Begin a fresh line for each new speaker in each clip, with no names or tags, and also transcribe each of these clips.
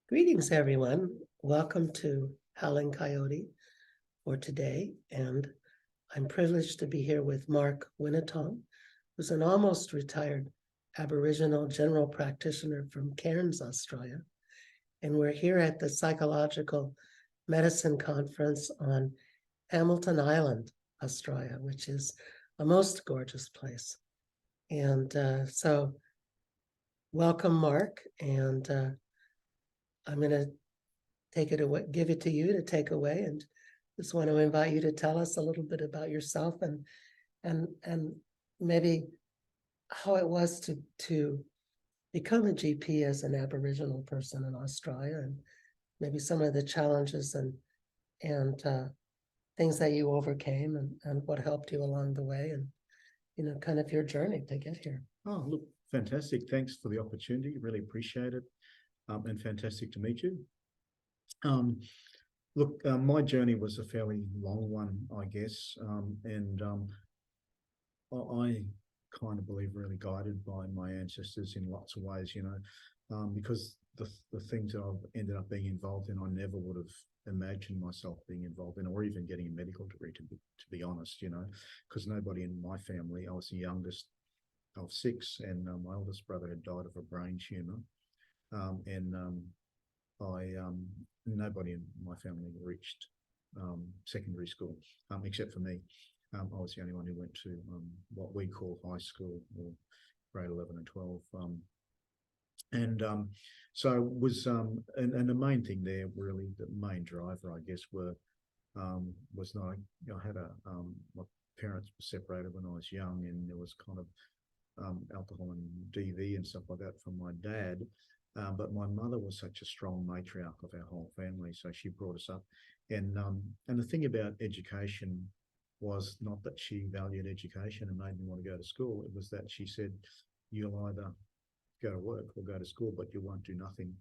Greetings, everyone. Welcome to Howling Coyote for today. And I'm privileged to be here with Mark Wenitong, who's an almost retired Aboriginal general practitioner from Cairns, Australia. And we're here at the Psychological Medicine Conference on Hamilton Island, Australia, which is a most gorgeous place. And so welcome, Mark. And I'm going to take it away, give it to you to take away, and just want to invite you to tell us a little bit about yourself and maybe how it was to become a GP as an Aboriginal person in Australia, and maybe some of the challenges and things that you overcame and what helped you along the way, and kind of your journey to get here.
Oh, look, fantastic. Thanks for the opportunity. Really appreciate it. And fantastic to meet you. Look, my journey was a fairly long one, I guess, and I kind of believe really guided by my ancestors in lots of ways, because the things that I've ended up being involved in, I never would have imagined myself being involved in, or even getting a medical degree, to be honest, because nobody in my family, I was the youngest of six, and my oldest brother had died of a brain tumor. Nobody in my family reached secondary school, except for me. I was the only one who went to what we call high school, or grade 11 and 12. So it was, and the main thing there, really, the main driver, I guess, was not, I had my parents were separated when I was young, and there was kind of alcohol and DV and stuff like that from my dad. But my mother was such a strong matriarch of our whole family, so she brought us up. And the thing about education was not that she valued education and made me want to go to school. It was that she said, you'll either go to work or go to school, but you won't do nothing.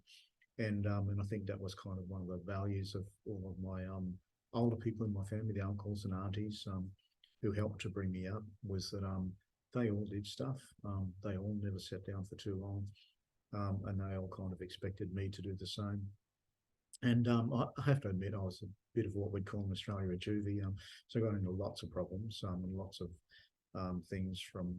And I think that was kind of one of the values of all of my older people in my family, the uncles and aunties who helped to bring me up, was that they all did stuff. They all never sat down for too long. And they all kind of expected me to do the same. And I have to admit, I was a bit of what we'd call in Australia a juvie. So I got into lots of problems and lots of things from,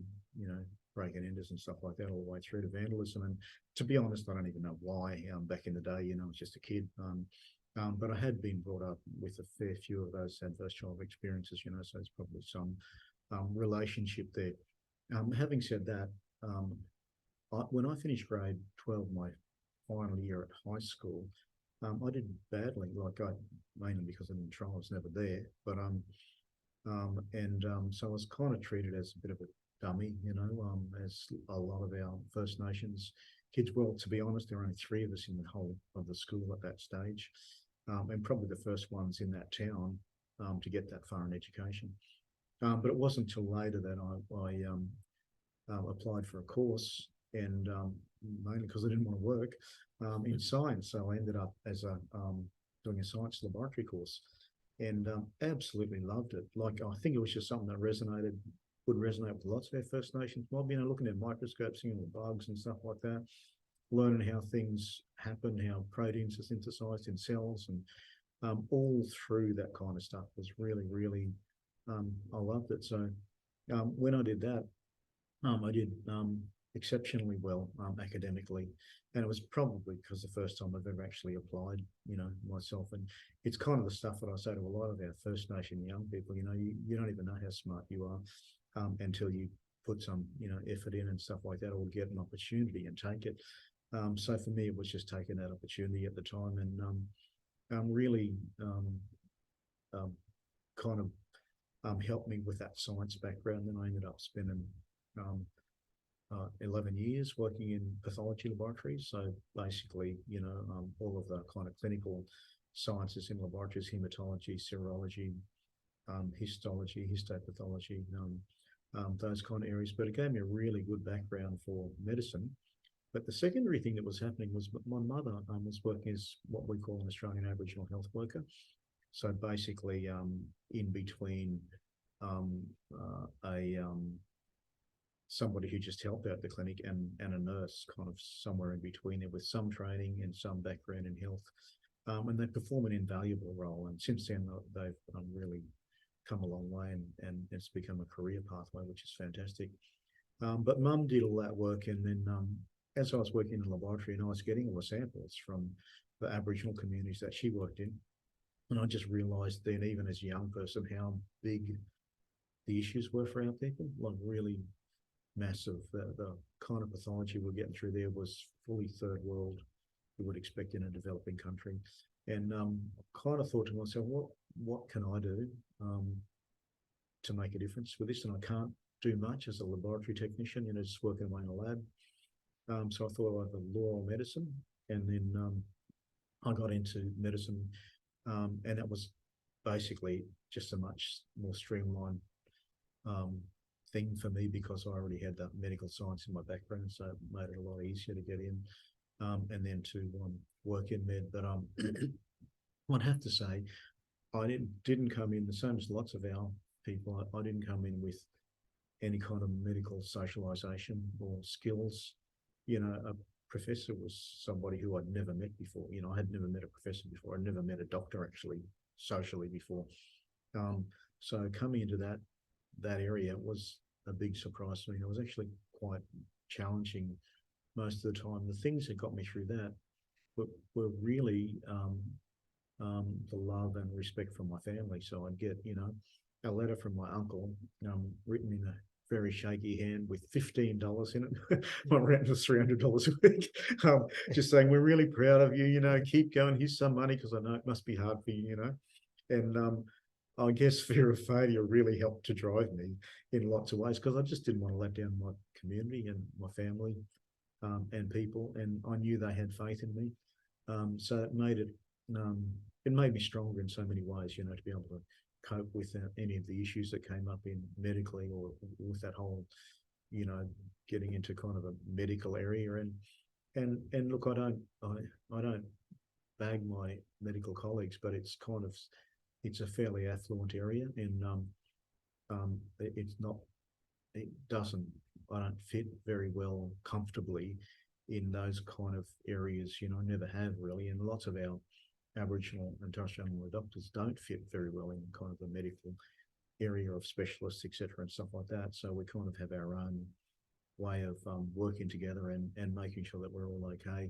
breaking enters and stuff like that, all the way through to vandalism. And to be honest, I don't even know why. Back in the day, I was just a kid. But I had been brought up with a fair few of those adverse childhood experiences, so there's probably some relationship there. Having said that, when I finished grade 12, my final year at high school, I did badly. Mainly because I didn't try, I was never there. But so I was kind of treated as a bit of a dummy, as a lot of our First Nations kids. Well, to be honest, there were only 3 of us in the whole of the school at that stage, and probably the first ones in that town to get that far in education. But it wasn't until later that I applied for a course, and mainly because I didn't want to work in science. So I ended up as doing a science laboratory course, and absolutely loved it. I think it was just something that would resonate with lots of our First Nations mob, looking at microscopes, seeing the bugs and stuff like that, learning how things happen, how proteins are synthesized in cells, and all through that kind of stuff was really, really, I loved it. So when I did that, I did exceptionally well academically, and it was probably because the first time I've ever actually applied, myself. And it's kind of the stuff that I say to a lot of our First Nation young people. You don't even know how smart you are until you put some, effort in and stuff like that, or get an opportunity and take it. So for me, it was just taking that opportunity at the time, and really kind of helped me with that science background. Then I ended up spending 11 years working in pathology laboratories. So basically, all of the kind of clinical sciences in laboratories, hematology, serology, histology, histopathology, those kind of areas. But it gave me a really good background for medicine. But the secondary thing that was happening was my mother was working as what we call an Australian Aboriginal health worker. So basically, in between somebody who just helped out the clinic and a nurse kind of somewhere in between there with some training and some background in health. And they perform an invaluable role. And since then, they've really come a long way, and it's become a career pathway, which is fantastic. But Mum did all that work, and then as I was working in the laboratory and I was getting all the samples from the Aboriginal communities that she worked in, and I just realised then, even as a young person, how big the issues were for our people, like really massive. The kind of pathology we're getting through there was fully third world, you would expect in a developing country. And kind of thought to myself, what can I do to make a difference with this? And I can't do much as a laboratory technician, just working away in a lab. So I thought either law or medicine, and then I got into medicine, and that was basically just a much more streamlined thing for me because I already had that medical science in my background, so it made it a lot easier to get in, and then to work in med. But I'd have to say, I didn't come in the same as lots of our people. I didn't come in with any kind of medical socialization or skills. A professor was somebody who I'd never met before. I had never met a professor before. I'd never met a doctor actually socially before. So coming into that area was a big surprise to me. It was actually quite challenging most of the time. The things that got me through that were really the love and respect from my family. So I'd get, a letter from my uncle, written in a very shaky hand with $15 in it. My rent was $300 a week. Just saying, we're really proud of you, keep going, here's some money, because I know it must be hard for you, And I guess fear of failure really helped to drive me in lots of ways, because I just didn't want to let down my community and my family and people, and I knew they had faith in me. So it made me stronger in so many ways, to be able to cope with any of the issues that came up in medically, or with that whole, getting into kind of a medical area. And look, I don't bag my medical colleagues, but it's a fairly affluent area, and I don't fit very well comfortably in those kind of areas. I never have really, and lots of our Aboriginal and Torres Strait Islander doctors don't fit very well in kind of the medical area of specialists, etc., and stuff like that. So we kind of have our own way of working together and making sure that we're all okay,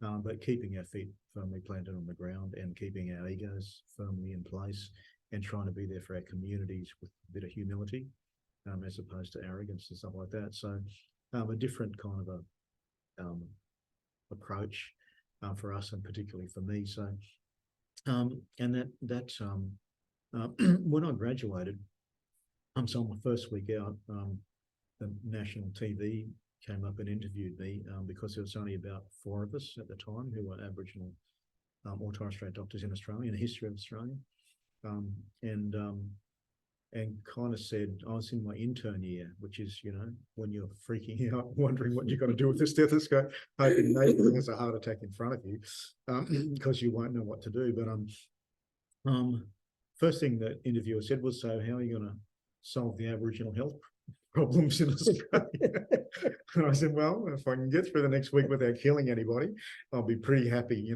but keeping our feet firmly planted on the ground and keeping our egos firmly in place, and trying to be there for our communities with a bit of humility, as opposed to arrogance and stuff like that. So a different kind of approach for us, and particularly for me. So and that when I graduated, so on my first week out, the national TV came up and interviewed me, because there was only about 4 of us at the time who were Aboriginal or Torres Strait doctors in Australia, in the history of Australia, and kind of said, I was in my intern year, which is, when you're freaking out, wondering what you're going to do with the stethoscope, hoping Nathan has a heart attack in front of you, because you won't know what to do. But first thing the interviewer said was, so how are you going to solve the Aboriginal health problems in Australia? And I said, well, if I can get through the next week without killing anybody, I'll be pretty happy,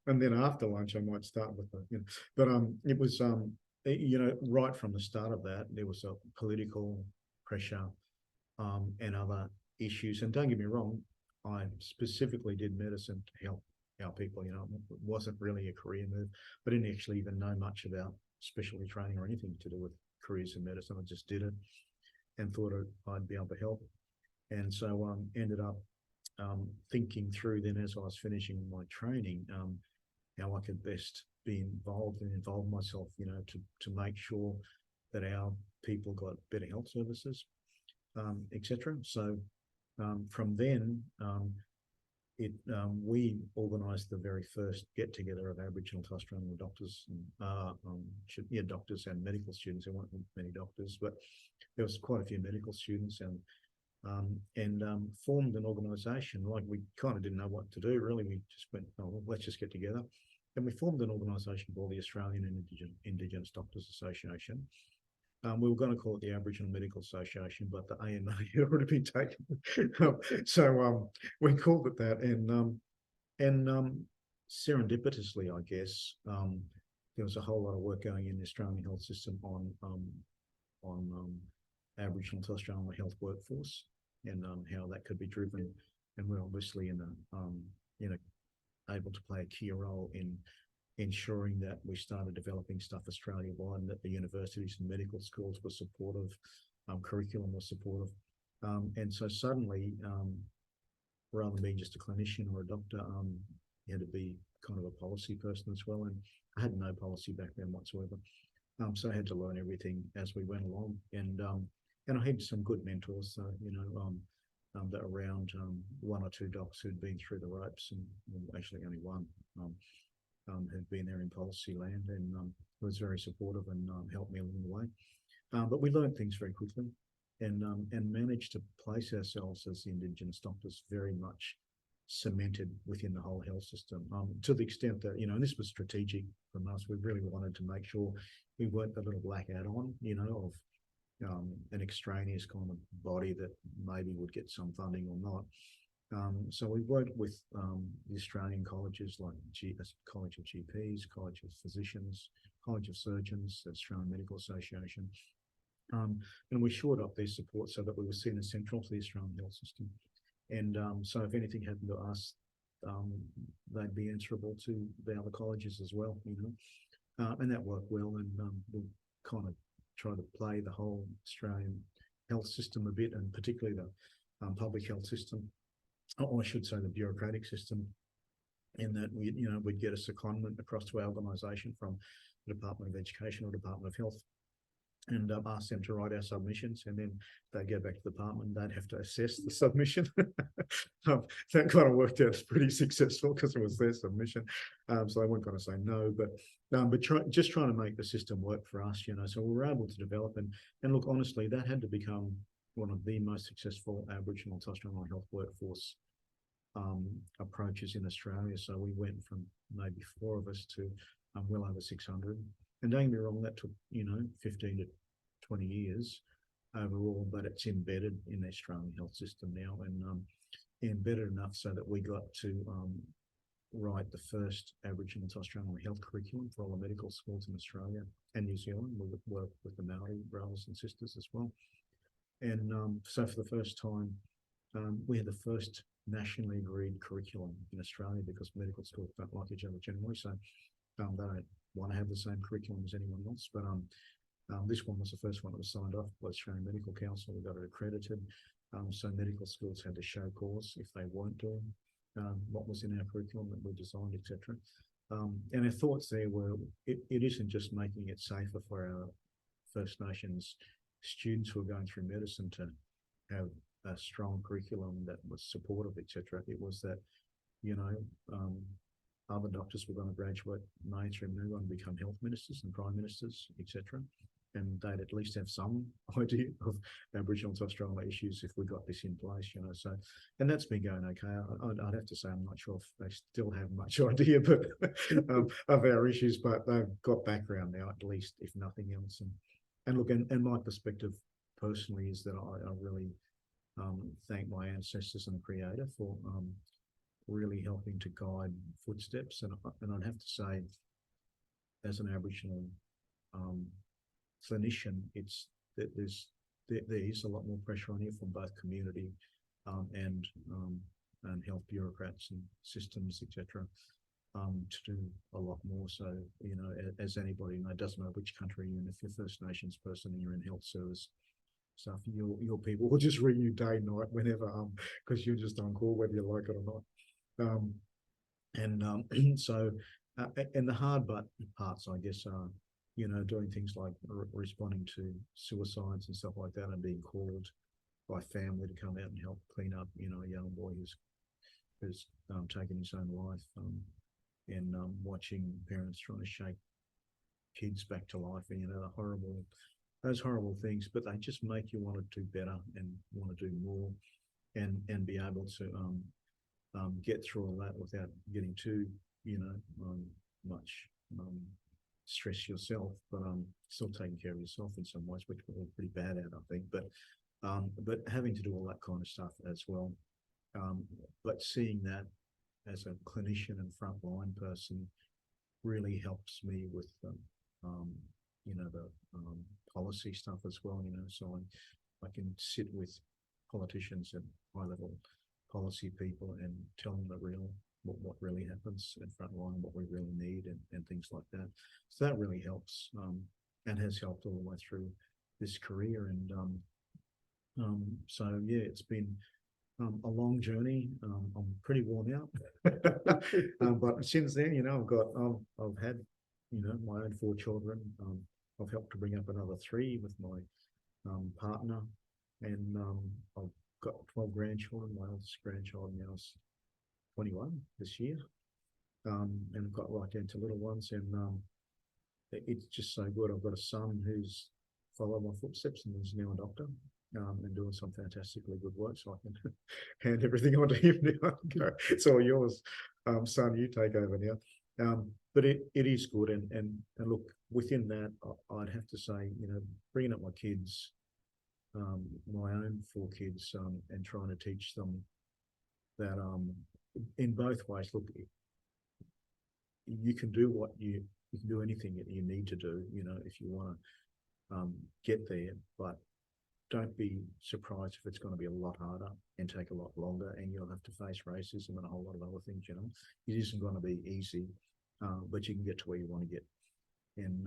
and then after lunch I might start with the, but it was right from the start of that, there was a political pressure and other issues. And don't get me wrong, I specifically did medicine to help our people. It wasn't really a career move. I didn't actually even know much about specialty training or anything to do with careers in medicine. I just did it and thought I'd be able to help. And so ended up thinking through then, as I was finishing my training, how I could best be involved and involve myself, to make sure that our people got better health services, etc. So from then, we organised the very first get together of Aboriginal Torres Strait Islander doctors, doctors and medical students. There weren't many doctors, but there was quite a few medical students, and formed an organisation. Like, we kind of didn't know what to do really. We just went, oh, well, let's just get together, and we formed an organisation called the Australian Indigenous Doctors Association, We were going to call it the Aboriginal Medical Association, but the AMA had already been taken. So we called it that, and serendipitously, I guess, there was a whole lot of work going in the Australian health system on Aboriginal and Torres Strait Islander health workforce and how that could be driven. And we're obviously able to play a key role in ensuring that we started developing stuff Australia-wide and that the universities and medical schools were supportive, curriculum was supportive. And so suddenly, rather than being just a clinician or a doctor, you had to be kind of a policy person as well. And I had no policy background whatsoever. So I had to learn everything as we went along. And I had some good mentors, that around one or two docs who'd been through the ropes, and well, actually only one who'd been there in policy land, and was very supportive and helped me along the way. But we learned things very quickly, and managed to place ourselves as the Indigenous doctors very much cemented within the whole health system, to the extent that, and this was strategic from us. We really wanted to make sure we weren't the little black add-on, of an extraneous kind of body that maybe would get some funding or not. So we worked with the Australian colleges like College of GPs, College of Physicians, College of Surgeons, Australian Medical Association, and we shored up their support so that we were seen as central to the Australian health system. And so if anything happened to us, they'd be answerable to the other colleges as well, and that worked well. And we kind of try to play the whole Australian health system a bit, and particularly the public health system, or I should say the bureaucratic system, in that we'd get a secondment across to our organisation from the Department of Education or Department of Health, and ask them to write our submissions, and then they go back to the department. They'd have to assess the submission. That kind of worked out as pretty successful because it was their submission, so they weren't going to say no. But just trying to make the system work for us, So we were able to develop and look, honestly, that had to become one of the most successful Aboriginal and Torres Strait Islander health workforce approaches in Australia. So we went from maybe 4 of us to well over 600. And don't get me wrong, that took 15 to 20 years overall, but it's embedded in the Australian health system now, and embedded enough so that we got to write the first Aboriginal and Torres Strait Islander health curriculum for all the medical schools in Australia and New Zealand. We would work with the Maori brothers and sisters as well. And so for the first time, we had the first nationally agreed curriculum in Australia, because medical schools don't like each other generally, so they don't want to have the same curriculum as anyone else. But this one was the first one that was signed off by the Australian Medical Council. We got it accredited. So medical schools had to show cause if they weren't doing what was in our curriculum that we designed, etc. And our thoughts there were, it isn't just making it safer for our First Nations students who are going through medicine to have a strong curriculum that was supportive, etc. It was that, other doctors were going to graduate mainstream, they're going to become health ministers and prime ministers, etc. And they'd at least have some idea of Aboriginal and Torres Strait Islander issues if we got this in place, So, and that's been going okay. I'd have to say I'm not sure if they still have much idea, but of our issues, but they've got background now, at least, if nothing else. And look, and my perspective personally is that I really thank my ancestors and the Creator for really helping to guide footsteps. And I'd have to say, as an Aboriginal clinician, there is a lot more pressure on you from both community and health bureaucrats and systems, etc., to do a lot more. So, as anybody, it doesn't matter which country you're in, if you're First Nations person and you're in health service stuff, your people will just ring you day and night whenever, because you're just on call whether you like it or not. So the hard parts, I guess, are doing things like responding to suicides and stuff like that, and being called by family to come out and help clean up, a young boy who's taken his own life, and watching parents trying to shake kids back to life, and those horrible things, but they just make you want to do better and want to do more, and be able to get through all that without getting too much stress yourself, but still taking care of yourself in some ways, which we're all pretty bad at, I think. But having to do all that kind of stuff as well. But seeing that as a clinician and frontline person really helps me with the policy stuff as well. So I can sit with politicians and high-level policy people and tell them what really happens in frontline, what we really need, and things like that. So that really helps, and has helped all the way through this career. And so yeah, it's been a long journey. I'm pretty worn out, but since then, I've had, my own 4 children. I've helped to bring up another 3 with my partner, and I've got 12 grandchildren. My oldest grandchild now is 21 this year, and I've got right down to little ones, and it's just so good. I've got a son who's followed my footsteps and is now a doctor, and doing some fantastically good work, so I can hand everything on to him now. It's all yours, son, you take over now. But it is good, and look, within that, I'd have to say, bringing up my kids, my own 4 kids, and trying to teach them that in both ways. Look, you can do you can do anything that you need to do, if you want to get there, but don't be surprised if it's going to be a lot harder and take a lot longer, and you'll have to face racism and a whole lot of other things. It isn't going to be easy, but you can get to where you want to get. And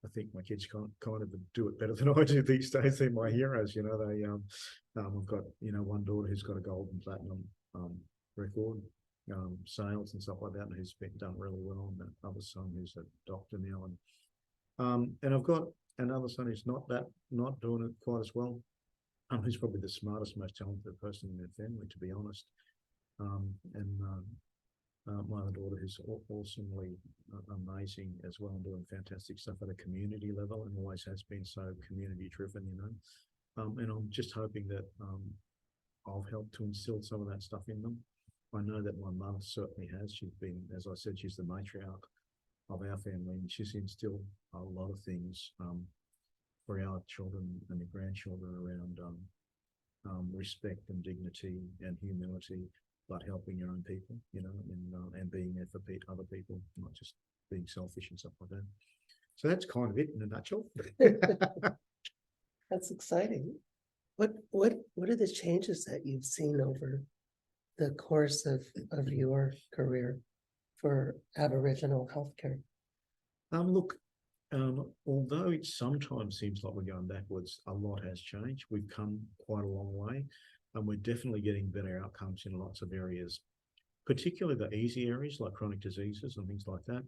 I think my kids kind of do it better than I do these days. They're my heroes. I've got one daughter who's got a gold and platinum record sales and stuff like that, and who's done really well. And another son who's a doctor now, and I've got another son who's not doing it quite as well. Who's probably the smartest, most talented person in their family, to be honest. And my other daughter, who's awesomely amazing as well, and doing fantastic stuff at a community level, and always has been so community driven, and I'm just hoping that I've helped to instill some of that stuff in them. I know that my mum certainly has. She's been, as I said, she's the matriarch of our family, and she's instilled a lot of things for our children and the grandchildren around respect and dignity and humility, but helping your own people, and being there for other people, not just being selfish and stuff like that. So that's kind of it in a nutshell.
That's exciting. What are the changes that you've seen over the course of your career for Aboriginal healthcare?
Look, although it sometimes seems like we're going backwards, a lot has changed. We've come quite a long way, and we're definitely getting better outcomes in lots of areas, particularly the easy areas like chronic diseases and things like that.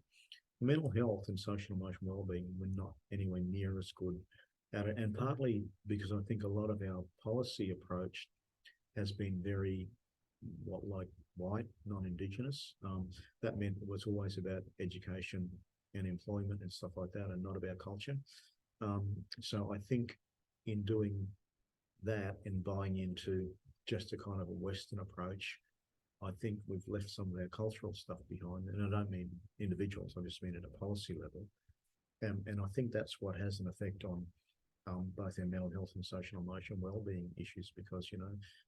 Mental health and social emotional wellbeing, we're not anywhere near as good at it, and partly because I think a lot of our policy approach has been very white, non-Indigenous. That meant it was always about education and employment and stuff like that, and not about culture. So I think in doing that and buying into just a kind of a Western approach, I think we've left some of our cultural stuff behind. And I don't mean individuals, I just mean at a policy level. And I think that's what has an effect on both our mental health and social emotional well-being issues, because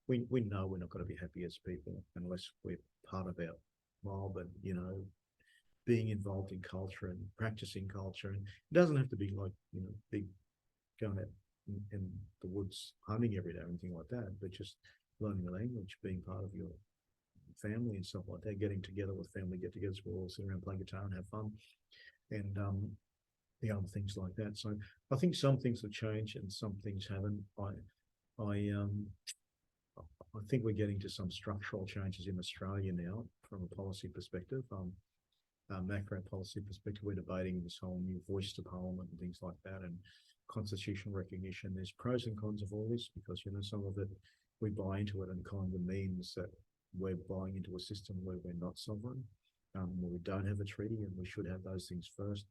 we know we're not going to be happy as people unless we're part of our mob, and being involved in culture and practicing culture. And it doesn't have to be like big going out in the woods hunting every day or anything like that, but just learning the language, being part of your family and stuff like that, getting together with family get-togethers where we'll all sit around, play guitar and have fun, and the other things like that. So I think some things have changed and some things haven't. I think we're getting to some structural changes in Australia now from a policy perspective. Macro policy perspective, we're debating this whole new voice to parliament and things like that, and constitutional recognition. There's pros and cons of all this, because some of it we buy into it, and kind of means that we're buying into a system where we're not sovereign, where we don't have a treaty, and we should have those things first.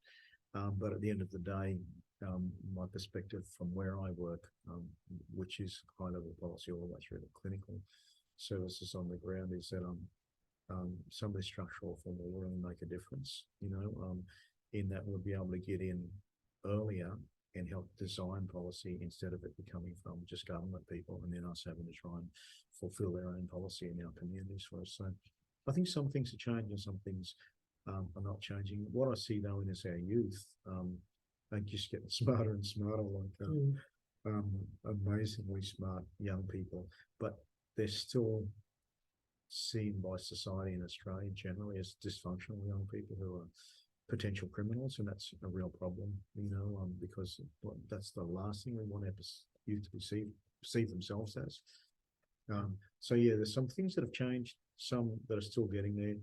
But at the end of the day, my perspective from where I work, which is kind of a policy all the way through the clinical services on the ground, is that some of the structural reform will really make a difference. in that we'll be able to get in earlier and help design policy instead of it becoming from just government people and then us having to try and fulfill their own policy in our communities for us. So I think some things are changing, some things are not changing. What I see though is our youth, they just get smarter and smarter, like amazingly smart young people, but they're still seen by society in Australia generally as dysfunctional young people who are potential criminals, and that's a real problem, because that's the last thing we want our youth to perceive themselves as. So yeah, there's some things that have changed, some that are still getting there,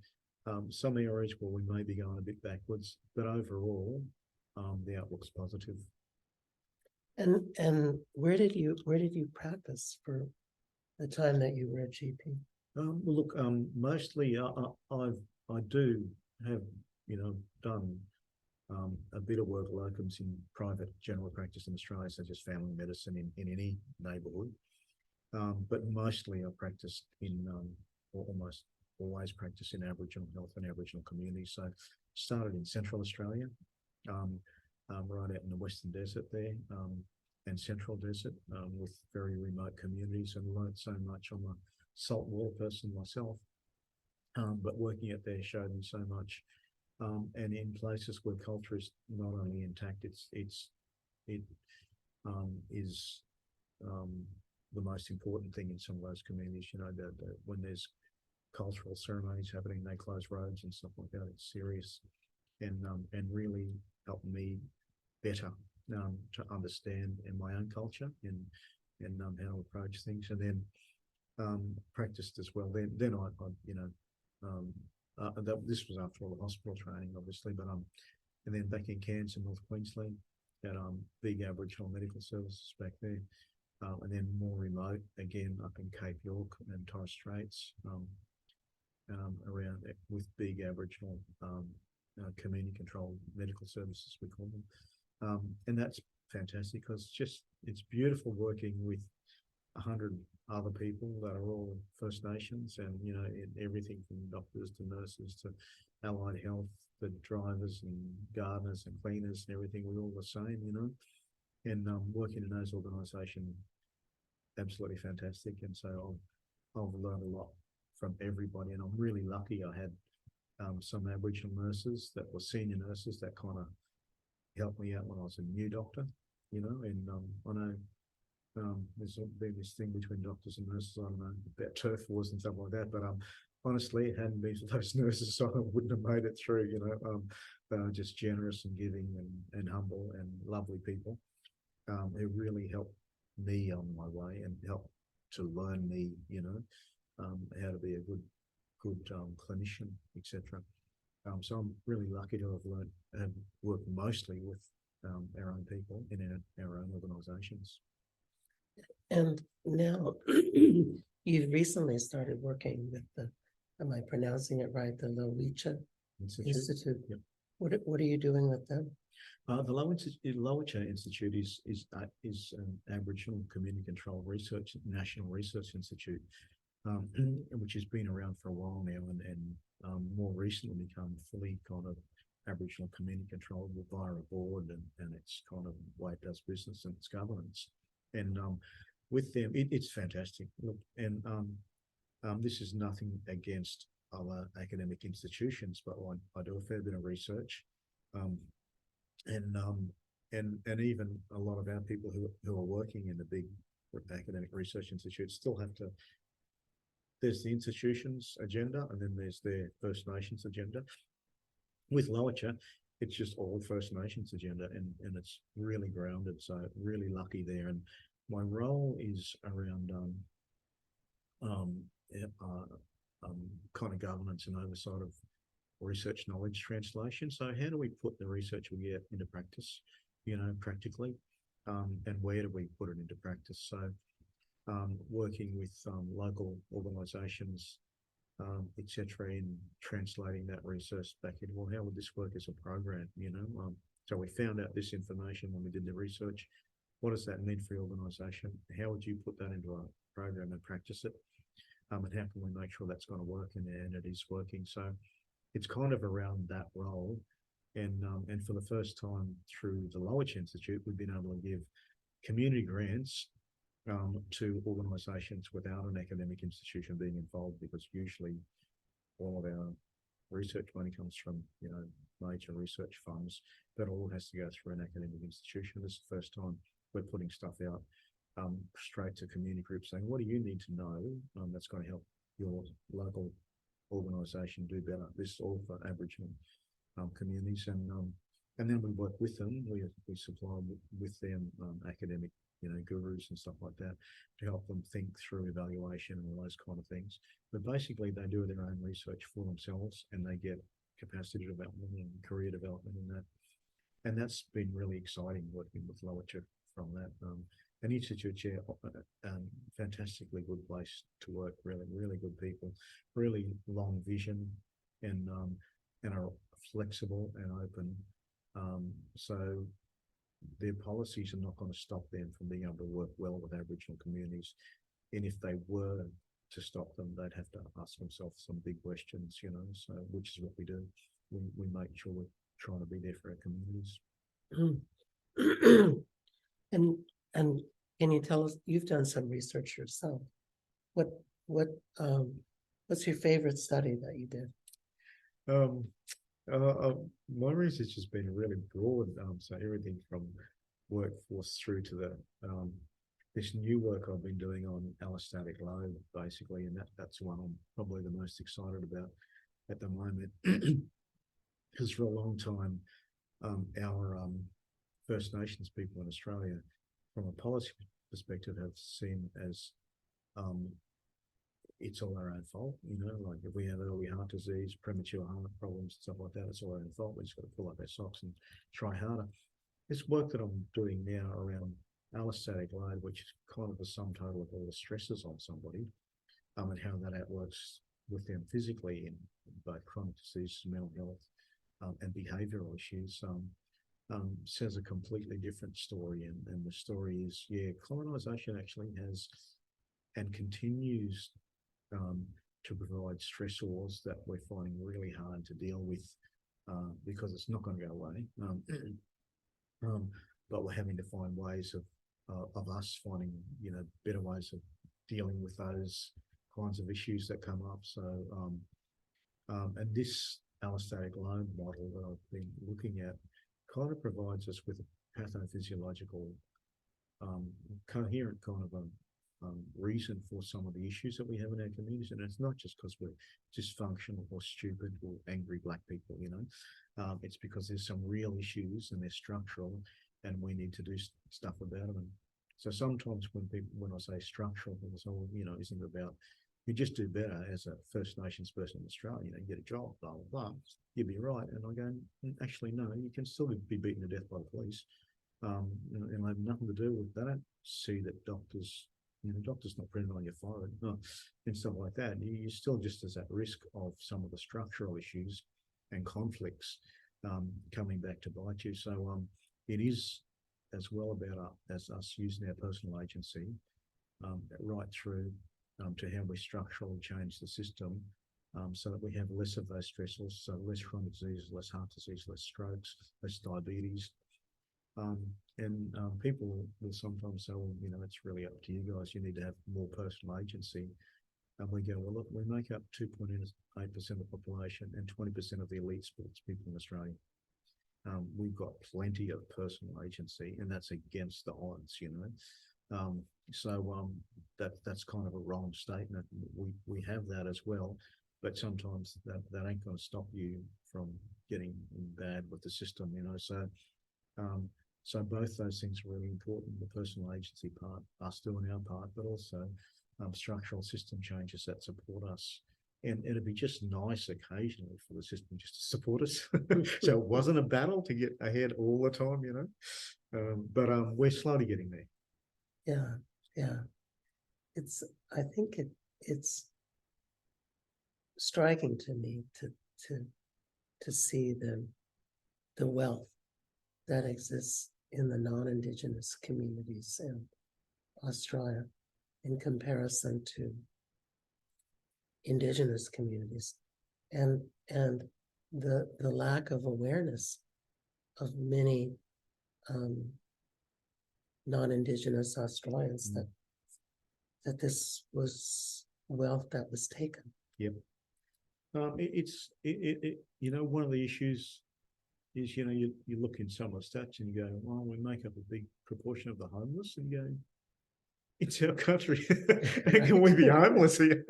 some areas where we may be going a bit backwards, but overall, the outlook's positive.
And where did you practice for the time that you were a GP?
Well, look, mostly I do have done a bit of work locums in private general practice in Australia, such as family medicine in any neighbourhood. But mostly I practiced in, or almost always practice in Aboriginal health and Aboriginal communities. So started in Central Australia, right out in the Western Desert there, and Central Desert, with very remote communities, and learned so much. I'm a saltwater person myself, but working out there showed me so much. And in places where culture is not only intact, it is the most important thing in some of those communities. When there's cultural ceremonies happening, they close roads and stuff like that. It's serious, and really helped me better to understand in my own culture and how to approach things, and then practiced as well. Then this was after all the hospital training, obviously, but and then back in Cairns in North Queensland, at big Aboriginal medical services back there, and then more remote again up in Cape York and Torres Straits, around with big Aboriginal community-controlled medical services, we call them, and that's fantastic because it's beautiful working with 100 other people that are all First Nations, and in everything from doctors to nurses to allied health, the drivers and gardeners and cleaners and everything, we're all the same, and working in those organisations, absolutely fantastic. And so I've learned a lot from everybody, and I'm really lucky I had some Aboriginal nurses that were senior nurses that kind of helped me out when I was a new doctor, and I know there's been this thing between doctors and nurses, I don't know, about turf wars and stuff like that, but honestly, it hadn't been for those nurses, so I wouldn't have made it through. They were just generous and giving and humble and lovely people. It really helped me on my way and helped to learn me, how to be a good clinician, etc. So I'm really lucky to have learned and worked mostly with our own people in our own organisations.
And now you've recently started working with am I pronouncing it right, the Lowitja Institute?
Yep.
What are you doing with them?
The Lowitja Institute is an Aboriginal community control national research institute, which has been around for a while now, and more recently become fully kind of Aboriginal community controlled via a board, and it's kind of the way it does business and its governance. And with them, it's fantastic. Look, and this is nothing against other academic institutions, but I do a fair bit of research, and even a lot of our people who are working in the big academic research institutes still have to. There's the institution's agenda, and then there's their First Nations agenda. With Lowitja, it's just all First Nations agenda, and it's really grounded. So really lucky there. And my role is around kind of governance and oversight of research knowledge translation. So how do we put the research we get into practice, practically, and where do we put it into practice? So working with local organisations, etc., in translating that research back into, well, how would this work as a program? So we found out this information when we did the research. What does that mean for your organisation? How would you put that into a program and practice it? And how can we make sure that's going to work and it is working? So it's kind of around that role And for the first time through the Lowitja Institute, we've been able to give community grants to organisations without an academic institution being involved, because usually all of our research money comes from, major research funds. That all has to go through an academic institution. This is the first time we're putting stuff out straight to community groups, saying, what do you need to know that's going to help your local organisation do better? This is all for Aboriginal communities, and then we work with them. We supply with them academic, gurus and stuff like that to help them think through evaluation and all those kind of things. But basically, they do their own research for themselves, and they get capacity development and career development in that. And that's been really exciting working with Lowitja from that. An institute chair, fantastically good place to work. Really, really good people, really long vision, and are flexible and open. So their policies are not going to stop them from being able to work well with Aboriginal communities. And if they were to stop them, they'd have to ask themselves some big questions, so which is what we do. We make sure we're trying to be there for our communities.
And can you tell us, you've done some research yourself. What's your favorite study that you did?
My research has been really broad, so everything from workforce through to the this new work I've been doing on allostatic load, basically, and that's one I'm probably the most excited about at the moment, because for a long time, our First Nations people in Australia, from a policy perspective, have seen as it's all our own fault, like if we have early heart disease, premature heart problems, stuff like that, it's all our own fault. We just got to pull up our socks and try harder. This work that I'm doing now around allostatic load, which is kind of the sum total of all the stresses on somebody, and how that works with them physically in both chronic disease, mental health, and behavioural issues, says a completely different story. And the story is, colonisation actually has and continues to provide stressors that we're finding really hard to deal with, because it's not going to go away. But we're having to find ways of us finding, better ways of dealing with those kinds of issues that come up. So, and this allostatic load model that I've been looking at kind of provides us with a pathophysiological, coherent kind of a reason for some of the issues that we have in our communities. And it's not just because we're dysfunctional or stupid or angry Black people, it's because there's some real issues and they're structural, and we need to do stuff about them. And so sometimes when I say structural, people say, well, isn't it about you just do better as a First Nations person in Australia, you get a job, blah, blah, blah, you'd be right. And I go, actually, no, you can still be beaten to death by the police. And I have nothing to do with that. I don't see that doctors, doctors not printed on your forehead, and stuff like that. You're still just as at risk of some of the structural issues and conflicts coming back to bite you. So it is as well about as us using our personal agency right through to how we structurally change the system, so that we have less of those stressors, so less chronic disease, less heart disease, less strokes, less diabetes. And people will sometimes say, well, it's really up to you guys. You need to have more personal agency. And we go, well, look, we make up 2.8% of the population and 20% of the elite sports people in Australia. We've got plenty of personal agency, and that's against the odds, So that's kind of a wrong statement. We have that as well, but sometimes that ain't going to stop you from getting bad with the system, So both those things are really important: the personal agency part, us doing our part, but also structural system changes that support us. And it'd be just nice occasionally for the system just to support us, so it wasn't a battle to get ahead all the time, But we're slowly getting there.
Yeah. I think it's striking to me to see the wealth that exists in the non-Indigenous communities in Australia in comparison to Indigenous communities, and the lack of awareness many non-Indigenous Australians that this was wealth that was taken.
Yep. You know, one of the issues is, you know, you look in some of the stats and you go, well, we make up a big proportion of the homeless, and you go, it's our country. How can we be homeless here?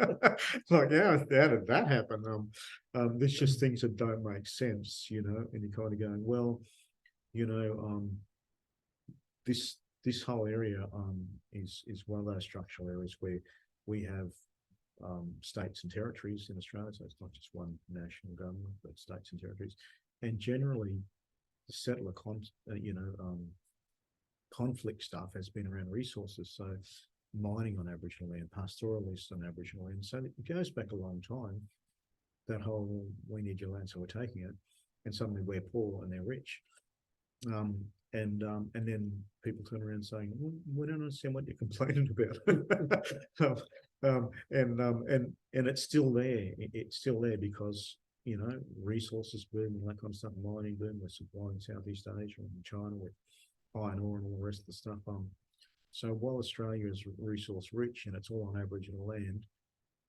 Like, how did that happen? There's just things that don't make sense, you know, and you're kind of going, well, you know, this whole area is one of those structural areas where we have states and territories in Australia, so it's not just one national government, but states and territories. And generally, the settler conflict stuff has been around resources, so mining on Aboriginal land, pastoralists on Aboriginal land. So it goes back a long time. That whole we need your land, so we're taking it, and suddenly we're poor and they're rich. And then people turn around saying, well, we don't understand what you're complaining about. And it's still there. It's still there because, you know, resources boom and that kind of stuff, mining boom, we're supplying Southeast Asia and China with iron ore and all the rest of the stuff. So while Australia is resource rich and it's all on Aboriginal land,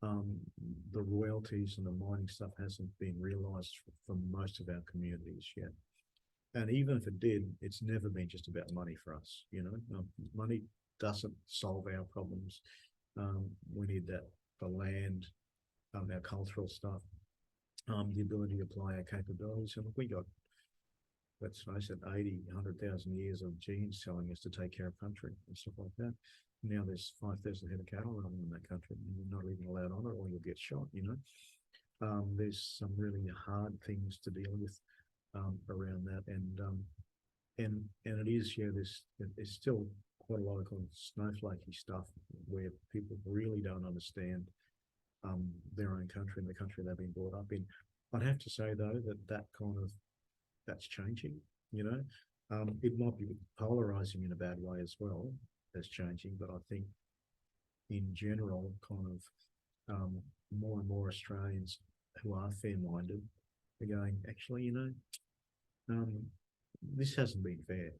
the royalties and the mining stuff hasn't been realised for most of our communities yet. And even if it did, it's never been just about money for us. You know, money doesn't solve our problems. We need the land, our cultural stuff, the ability to apply our capabilities. And we got, let's face it, 80, 100,000 years of genes telling us to take care of country and stuff like that. Now there's 5,000 head of cattle running in that country, and you're not even allowed on it, or you'll get shot. You know, there's some really hard things to deal with around that, and it is, yeah, there's still quite a lot of kind of snowflakey stuff where people really don't understand their own country and the country they've been brought up in. I'd have to say though that's changing. You know, it might be polarizing in a bad way as well as changing, but I think in general, kind of more and more Australians who are fair-minded are going, actually, you know, this hasn't been fair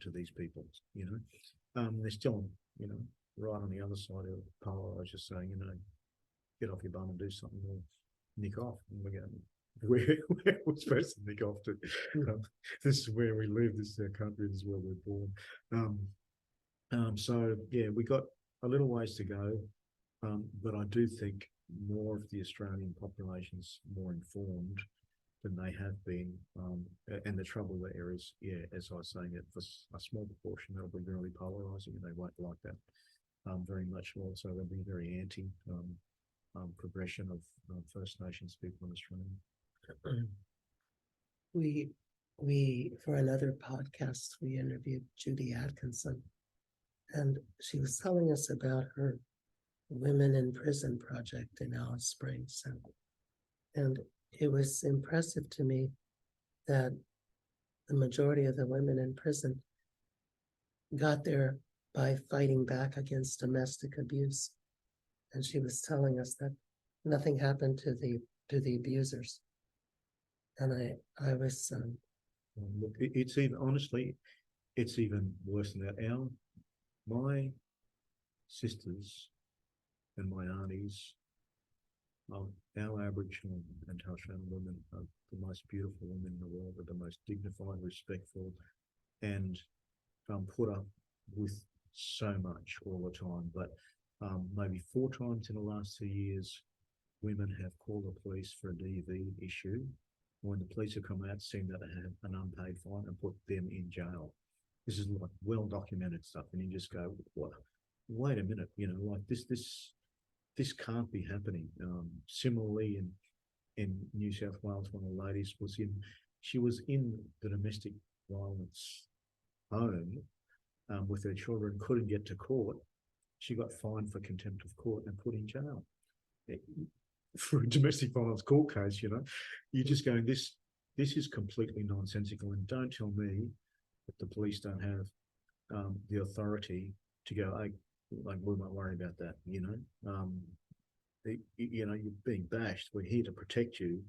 to these people, you know. They're still, you know, right on the other side of the pole. I was just saying, you know, get off your bum and do something, or nick off. And we're going, where we're supposed to nick off to. This is where we live, this is our country, this is where we're born. So, yeah, we got a little ways to go, but I do think more of the Australian population's more informed than they have been. And the trouble there is, yeah, as I was saying, that for a small proportion, that'll be really polarising, and they won't like that very much. Also, they'll be very anti progression of First Nations people in Australia.
We for another podcast, we interviewed Judy Atkinson, and she was telling us about her Women in Prison project in Alice Springs, and it was impressive to me that the majority of the women in prison got there by fighting back against domestic abuse. And she was telling us that nothing happened to the abusers. And I was
Look, it's even, honestly, it's even worse than that. My sisters and my aunties, our Aboriginal and Torres Strait women are the most beautiful women in the world, are the most dignified, respectful, and put up with so much all the time. But maybe 4 times in the last 2 years, women have called the police for a DV issue. When the police have come out, seen that they have an unpaid fine and put them in jail. This is like well-documented stuff, and you just go, "What? Wait a minute, you know, like this can't be happening." Similarly, in New South Wales, one of the ladies was in the domestic violence home with her children, couldn't get to court. She got fined for contempt of court and put in jail. For a domestic violence court case, you know, you're just going, this is completely nonsensical, and don't tell me that the police don't have the authority to go, like, we won't worry about that, you know. You know, you're being bashed. We're here to protect you.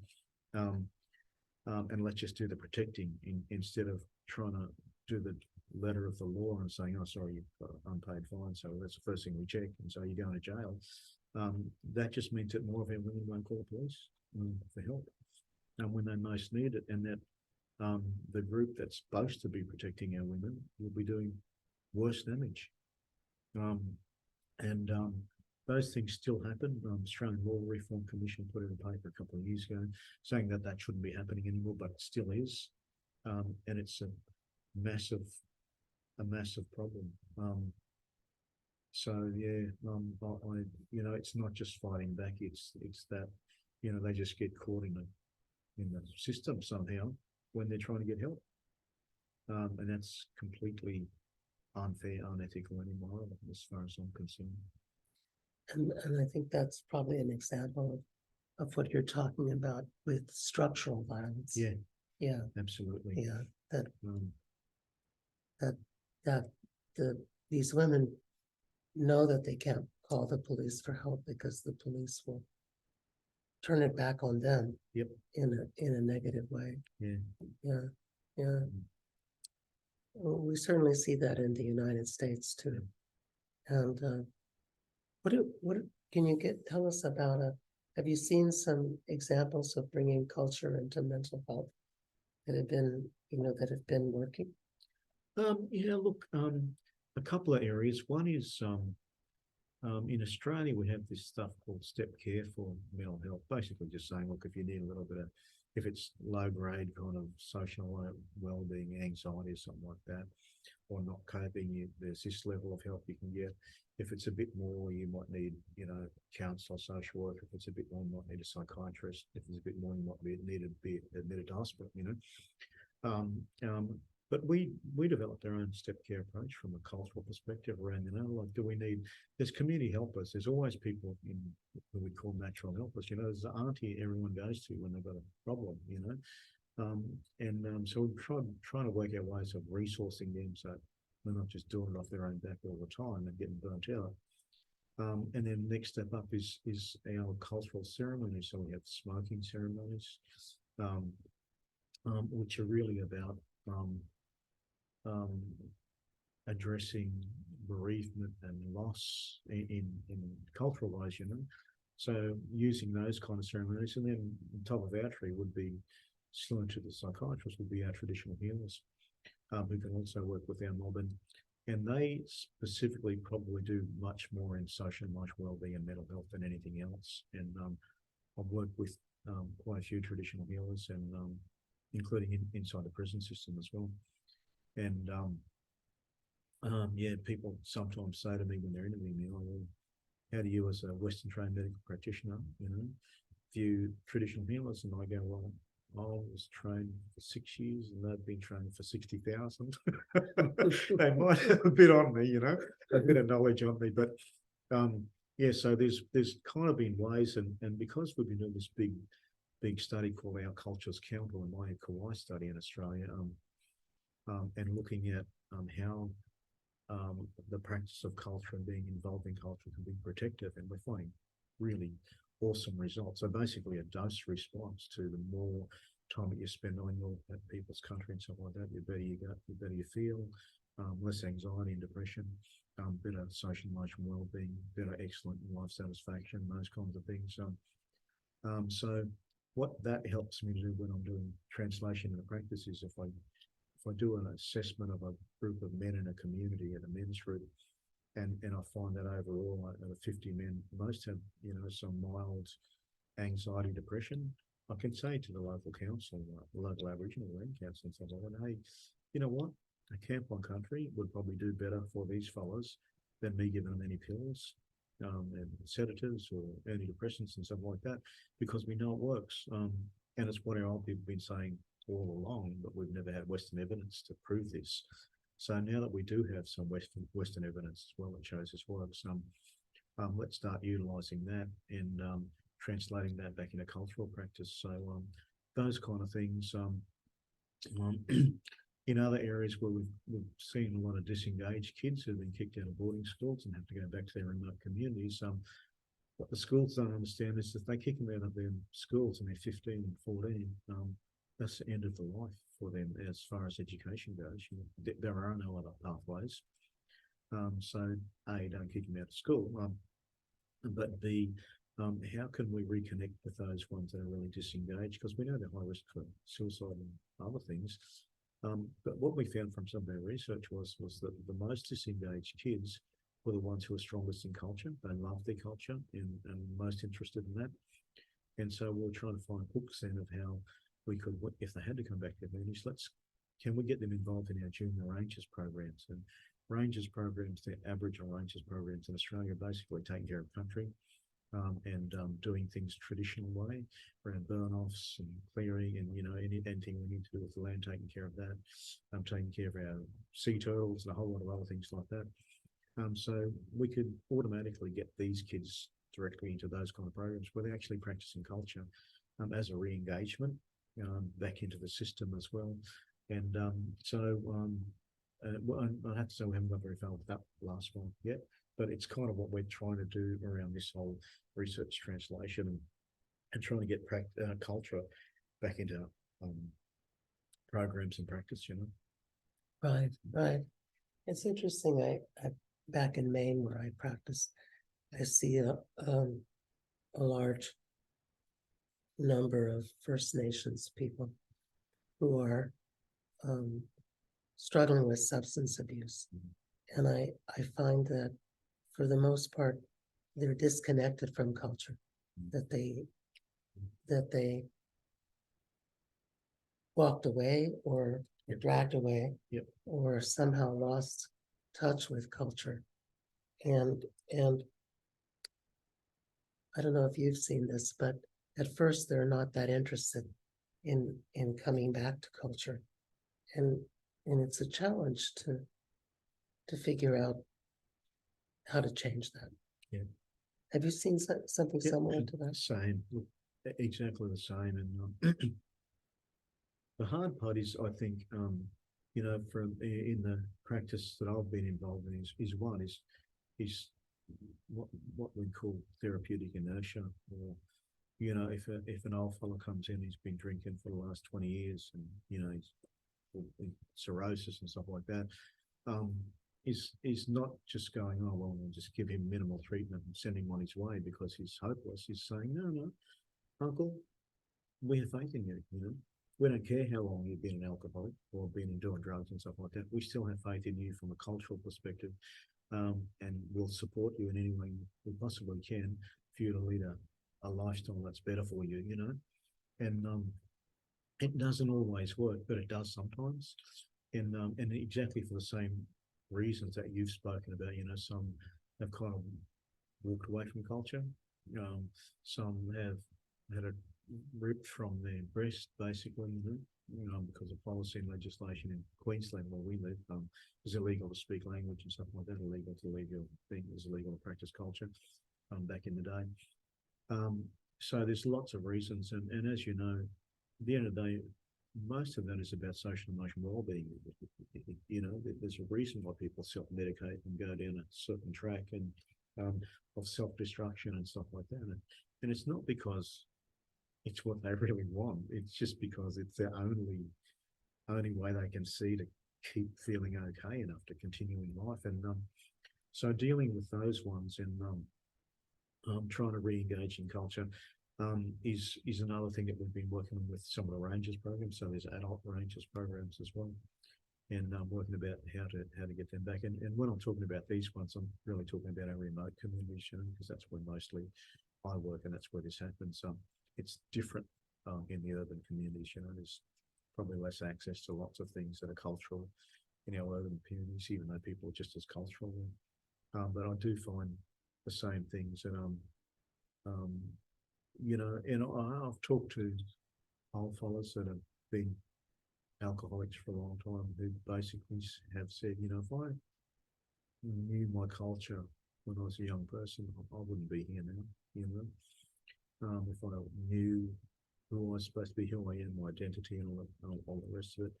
and let's just do the protecting instead of trying to do the letter of the law and saying, oh, sorry, you've got an unpaid fine, so that's the first thing we check, and so you're going to jail. That just means that more of our women won't call the police for help when they most need it, and that the group that's supposed to be protecting our women will be doing worse damage. Those things still happen. Australian Law Reform Commission put in a paper a couple of years ago saying that should be happening anymore, but it still is, and it's a massive problem. So yeah, it's not just fighting back. It's that they just get caught in the system somehow when they're trying to get help, and that's completely unfair, unethical, and immoral as far as I'm concerned.
And I think that's probably an example of what you're talking about with structural violence.
Yeah.
Yeah.
Absolutely.
Yeah. That these women know that they can't call the police for help because the police will turn it back on them.
Yep. In
a negative way.
Yeah.
Yeah. Yeah. Well, we certainly see that in the United States too. And what can you tell us about have you seen some examples of bringing culture into mental health that have been working?
Look, a couple of areas. One is in Australia, we have this stuff called step care for mental health. Basically just saying, look, if you need a little bit of, if it's low grade kind of social well-being, anxiety or something like that, or not coping, there's this level of help you can get. If it's a bit more, you might need, counsellor, social worker. If it's a bit more, you might need a psychiatrist. If it's a bit more, you might need to be admitted to hospital, But we developed our own step care approach from a cultural perspective around, there's community helpers. There's always people in who we call natural helpers. There's the auntie everyone goes to when they've got a problem, So we're trying to work out ways of resourcing them so they're not just doing it off their own back all the time and getting burnt out. And then next step up is our cultural ceremonies. So we have smoking ceremonies, which are really about addressing bereavement and loss in cultural ways, So using those kind of ceremonies, and then on top of our tree would be, similar to the psychiatrists, would be our traditional healers, who can also work with our mob, and they specifically probably do much more in social, emotional wellbeing and mental health than anything else. And I've worked with quite a few traditional healers, and including inside the prison system as well. And people sometimes say to me when they're interviewing me, well, how do you as a Western trained medical practitioner, view traditional healers? And I go, well, I was trained for 6 years and they've been trained for 60,000. They might have a bit on me, a bit of knowledge on me, but so there's kind of been ways, and because we've been doing this big study called Our Cultures Count, or my Kauai study in Australia, and looking at how the practice of culture and being involved in culture can be protective, and we're finding really awesome results. So basically a dose response to the more time that you spend on at people's country and stuff like that, the better you get, the better you feel, less anxiety and depression, better social emotional well-being, better excellent life satisfaction, those kinds of things. So what that helps me do when I'm doing translation in the practice is if I do an assessment of a group of men in a community at a men's group, and I find that overall, out of 50 men, most have, some mild anxiety, depression, I can say to the local council, the local Aboriginal land council, and so on, hey, you know what? A camp on country would probably do better for these fellas than me giving them any pills and sedatives or antidepressants and stuff like that, because we know it works. And it's what our old people have been saying all along, but we've never had Western evidence to prove this. So now that we do have some Western evidence as well that shows this works, let's start utilising that and translating that back into cultural practice. So those kind of things. In other areas where we've seen a lot of disengaged kids who've been kicked out of boarding schools and have to go back to their remote communities, what the schools don't understand is that they kick them out of their schools and they're 15 and 14. that's the end of the life for them as far as education goes. There are no other pathways. So A, don't kick them out of school. But B, how can we reconnect with those ones that are really disengaged? Because we know they're high risk for suicide and other things. But what we found from some of our research was that the most disengaged kids were the ones who were strongest in culture. They loved their culture and most interested in that. And so we're trying to find hooks then of how we could, if they had to come back to communities, can we get them involved in our junior rangers programs? And rangers programs, the Aboriginal rangers programs in Australia, basically taking care of country and doing things traditional way around burn-offs and clearing and, anything we need to do with the land, taking care of that, taking care of our sea turtles and a whole lot of other things like that. So we could automatically get these kids directly into those kind of programs where they're actually practicing culture as a re-engagement back into the system as well. And I have to say we haven't got very far with that last one yet, but it's kind of what we're trying to do around this whole research translation and trying to get culture back into programs and practice,
Right, right. It's interesting. I back in Maine where I practice, I see a large number of First Nations people who are struggling with substance abuse. And I find that for the most part, they're disconnected from culture, that they walked away or dragged away, or somehow lost touch with culture. And I don't know if you've seen this, but at first they're not that interested in coming back to culture. And it's a challenge to figure out how to change that.
Yeah.
Have you seen something similar to that?
Same, exactly the same. And the hard part is, I think, from in the practice that I've been involved in is what we call therapeutic inertia, or if an old fella comes in, he's been drinking for the last 20 years, and he's cirrhosis and stuff like that. Is not just going, oh, well, we'll just give him minimal treatment and send him on his way because he's hopeless. He's saying, no, uncle, we have faith in you, We don't care how long you've been an alcoholic or been doing drugs and stuff like that. We still have faith in you from a cultural perspective, and we'll support you in any way we possibly can for you to lead a lifestyle that's better for you, And it doesn't always work, but it does sometimes. And exactly for the same reasons that you've spoken about, some have kind of walked away from culture. Some have had it ripped from their breast, basically, because of policy and legislation in Queensland where we live. It's illegal to speak language and stuff like that, illegal to practice culture back in the day. So there's lots of reasons. And as you know, at the end of the day, most of that is about social and emotional well-being. There's a reason why people self-medicate and go down a certain track and of self-destruction and stuff like that. And it's not because it's what they really want. It's just because it's their only way they can see to keep feeling okay enough to continue in life. And so dealing with those ones and trying to re-engage in culture is another thing that we've been working on with some of the Rangers programs. So there's adult Rangers programs as well, and working about how to get them back. And when I'm talking about these ones, I'm really talking about our remote communities, because that's where mostly I work, and that's where this happens. It's different in the urban communities. There's probably less access to lots of things that are cultural in our urban communities, even though people are just as cultural. But I do find the same things, and and I've talked to old fellas that have been alcoholics for a long time who basically have said, if I knew my culture when I was a young person, I wouldn't be here now. If I knew who I was supposed to be, who I am, my identity, and all the rest of it,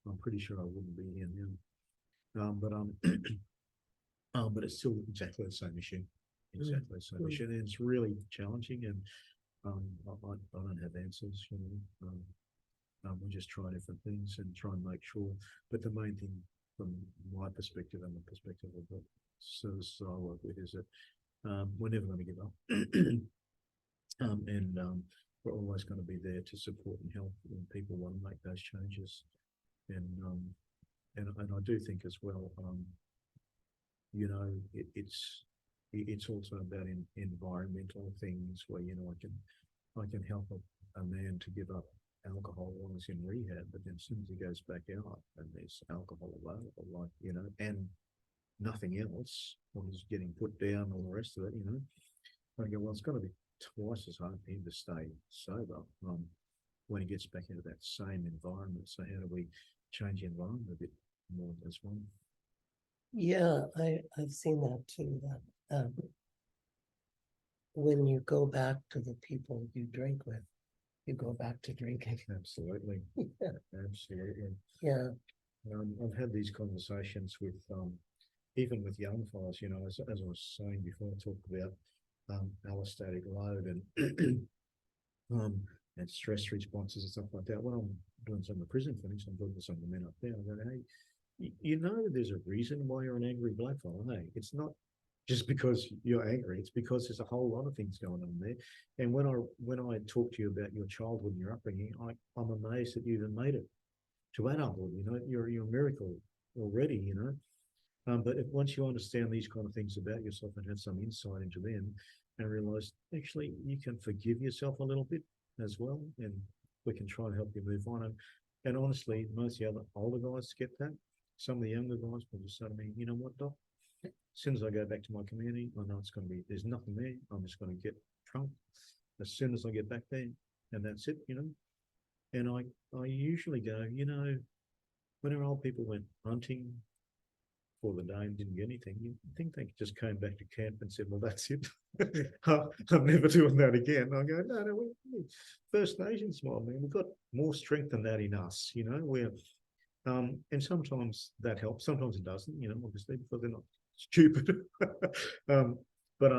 I'm pretty sure I wouldn't be here now. But it's still exactly the same issue. Exactly the same issue. And it's really challenging, and I don't have answers. We just try different things and try and make sure. But the main thing from my perspective and the perspective of the services I work with is that we're never going to give up. We're always going to be there to support and help when people want to make those changes. And I do think as well, you know, it's also about environmental things where, you know, I can help a man to give up alcohol while he's in rehab, but then as soon as he goes back out and there's alcohol available, like, you know, and nothing else, or he's getting put down, all the rest of it, you know, I go, well, it's got to be twice as hard for him to stay sober when he gets back into that same environment. So how do we change the environment a bit more as well?
Yeah, I've seen that too, that when you go back to the people you drink with, you go back to drinking.
Absolutely.
Yeah.
Absolutely.
Yeah.
I've had these conversations with even with young fellas, you know, as I was saying before, I talked about allostatic load and stress responses and stuff like that. When I'm doing some of the prison clinics, I'm talking to some of the men up there, I go, hey, you know, there's a reason why you're an angry black fella. Hey, it's not just because you're angry, it's because there's a whole lot of things going on there. And when I talk to you about your childhood and your upbringing, I'm amazed that you even made it to adulthood. You know, you're a miracle already, you know. But once you understand these kind of things about yourself and have some insight into them and realize actually you can forgive yourself a little bit as well, and we can try and help you move on. And honestly, most of the other older guys get that. Some of the younger guys will just say to me, you know what, Doc? As soon as I go back to my community, I know it's going to be, there's nothing there. I'm just going to get drunk as soon as I get back there, and that's it, you know. And I usually go, you know, whenever old people went hunting for the day and didn't get anything, you think they just came back to camp and said, well, that's it. I'm never doing that again. I go, no, we First Nations, my man, we've got more strength than that in us, you know. We're and sometimes that helps, sometimes it doesn't, you know, obviously, because they're not stupid. um, but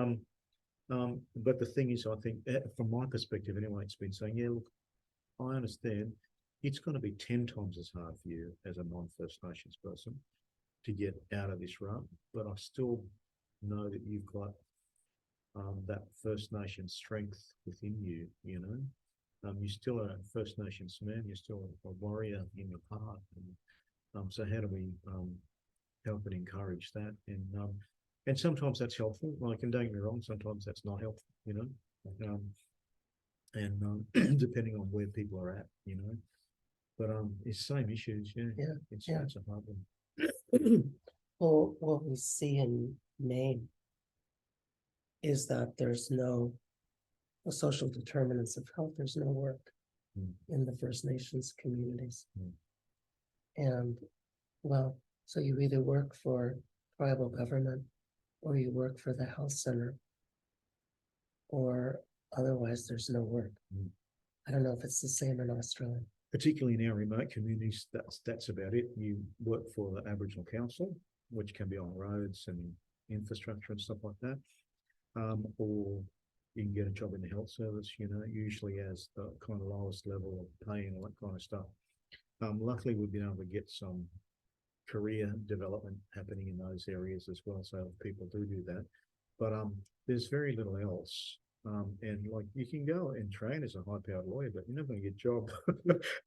but the thing is, I think from my perspective anyway, it's been saying, yeah, look, I understand it's going to be 10 times as hard for you as a non-First Nations person to get out of this rut, but I still know that you've got that First Nation strength within you, you know. You're still a First Nations man, you're still a warrior in your heart. And so how do we help and encourage that? And sometimes that's helpful. Like, and don't get me wrong, sometimes that's not helpful, you know. Depending on where people are at, you know. But it's same issues, yeah.
Yeah.
It's
Yeah.
it's a hard one.
Well, what we see in Maine is that there's no social determinants of health. There's no work in the First Nations communities. And well, so you either work for tribal government or you work for the health center, or otherwise there's no work. I don't know if it's the same in Australia.
Particularly in our remote communities, that's about it. You work for the Aboriginal Council, which can be on roads and infrastructure and stuff like that, or you can get a job in the health service, you know, usually as the kind of lowest level of pay and all that kind of stuff. Luckily, we've been able to get some career development happening in those areas as well, so people do that. But there's very little else. And like, you can go and train as a high-powered lawyer, but you're not going to get a job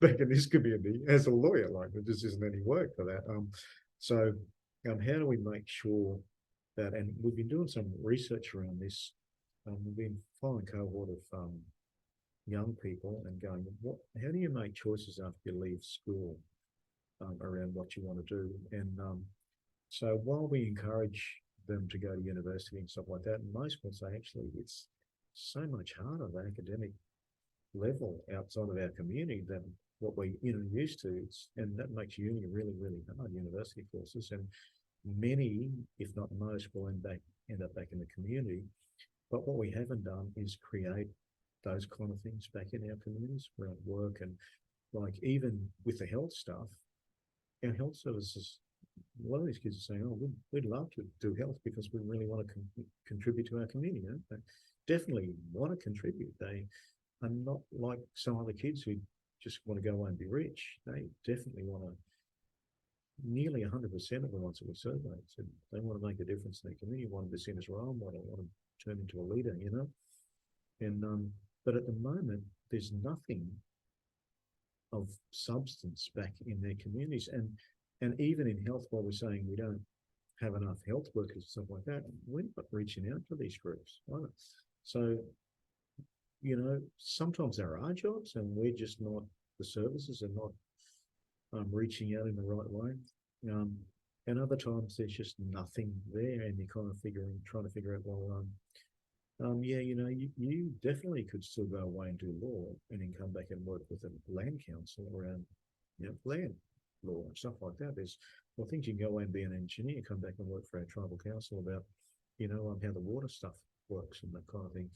back in this community as a lawyer. Like, there just isn't any work for that. So how do we make sure that, and we've been doing some research around this. We've been following a cohort of young people and going, how do you make choices after you leave school around what you want to do? And so while we encourage them to go to university and stuff like that, and most will say actually it's so much harder at the academic level outside of our community than what we used to. And that makes uni really, really hard, university courses. And many, if not most, will end up back in the community. But what we haven't done is create those kind of things back in our communities around work. And like, even with the health stuff, our health services, a lot of these kids are saying, oh, we'd love to do health because we really want to contribute to our community. They definitely want to contribute. They are not like some other kids who just want to go away and be rich. They definitely want to. Nearly 100% of the ones that we surveyed said they want to make a difference in their community, want to be seen as a role model, want to turn into a leader, you know. And but at the moment, there's nothing of substance back in their communities, and even in health, while we're saying we don't have enough health workers and stuff like that, we're not reaching out to these groups either. So, you know, sometimes there are jobs, and we're just not, the services are not reaching out in the right way. And other times there's just nothing there, and you're kind of trying to figure out, well, yeah, you know, you definitely could still go away and do law and then come back and work with a land council around, you know, land law and stuff like that. There's, well, things you can go away and be an engineer, come back and work for our tribal council about, you know, how the water stuff works and that kind of thing.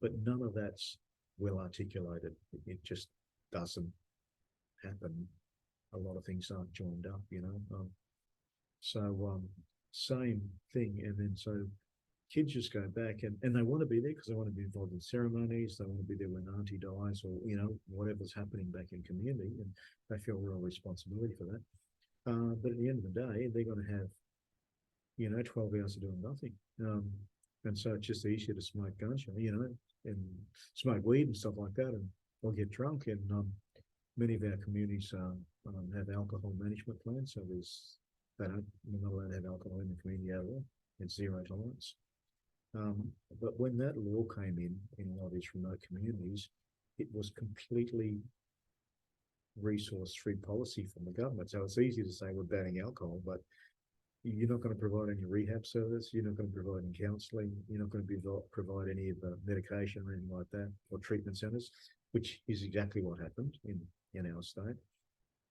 But none of that's well articulated. It just doesn't happen. A lot of things aren't joined up, you know. Same thing, and then so kids just go back and they want to be there because they want to be involved in ceremonies. They want to be there when auntie dies, or, you know, whatever's happening back in community, and they feel real responsibility for that. But at the end of the day, they're going to have, you know, 12 hours of doing nothing. And so it's just easier to smoke ganja, you know, and smoke weed and stuff like that, and or get drunk. And many of our communities have alcohol management plans, so we're not allowed to have alcohol in the community at all. It's zero tolerance. But when that law came in a lot of these remote communities, it was completely resource-free policy from the government. So it's easy to say we're banning alcohol, but you're not going to provide any rehab service, you're not going to provide any counselling, you're not going to provide any of the medication or anything like that, or treatment centres, which is exactly what happened in our state.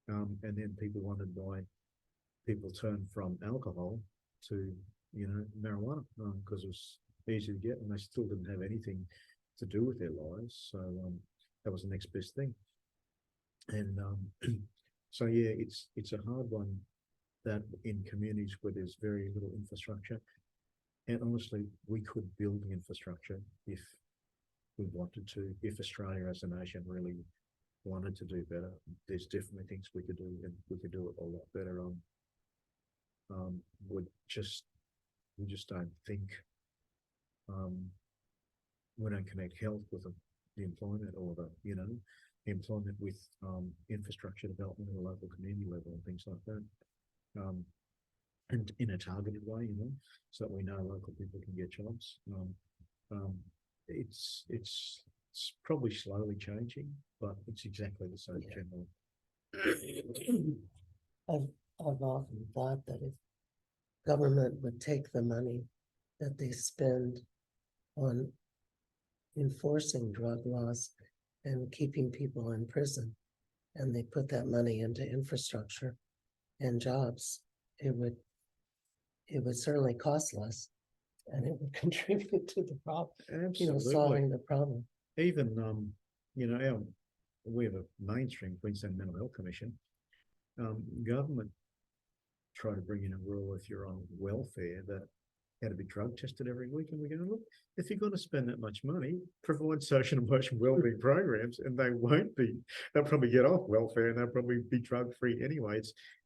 And then people turned from alcohol to, you know, marijuana, because it was easy to get, and they still didn't have anything to do with their lives. So that was the next best thing. And so yeah, it's a hard one, that in communities where there's very little infrastructure. And honestly, we could build the infrastructure if we wanted to, if Australia as a nation really wanted to do better. There's definitely things we could do, and we could do it a lot better. We just don't think, we don't connect health with the employment, or the, you know, employment with infrastructure development at a local community level and things like that. And in a targeted way, you know, so that we know local people can get jobs. It's probably slowly changing, but it's exactly the same generally.
I've often thought that if government would take the money that they spend on enforcing drug laws and keeping people in prison, and they put that money into infrastructure and jobs, it would certainly cost less, and it would contribute to the problem.
Absolutely.
You know, solving the problem.
Even you know, we have a mainstream Queensland Mental Health Commission. Government try to bring in a rule if you're on welfare that had to be drug tested every week, and we go, look, if you're going to spend that much money, provide social and emotional wellbeing programs, and they won't be. They'll probably get off welfare, and they'll probably be drug free anyway.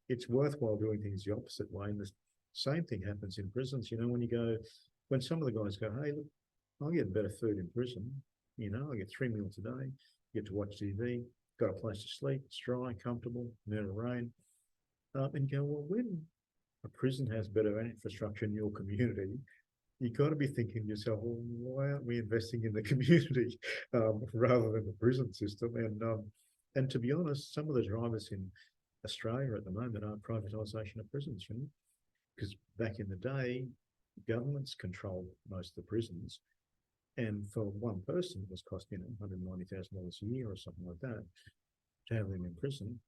It's worthwhile doing things the opposite way. And the same thing happens in prisons. You know, when some of the guys go, hey, look, I'll get better food in prison. You know, I get 3 meals a day, get to watch TV, got a place to sleep, it's dry, comfortable, no rain. And you go, well, when a prison has better infrastructure in your community, you've got to be thinking to yourself, well, why aren't we investing in the community rather than the prison system? And to be honest, some of the drivers in Australia at the moment are privatisation of prisons, you know, because back in the day, governments controlled most of the prisons, and for one person it was costing $190,000 a year or something like that to have them in prison.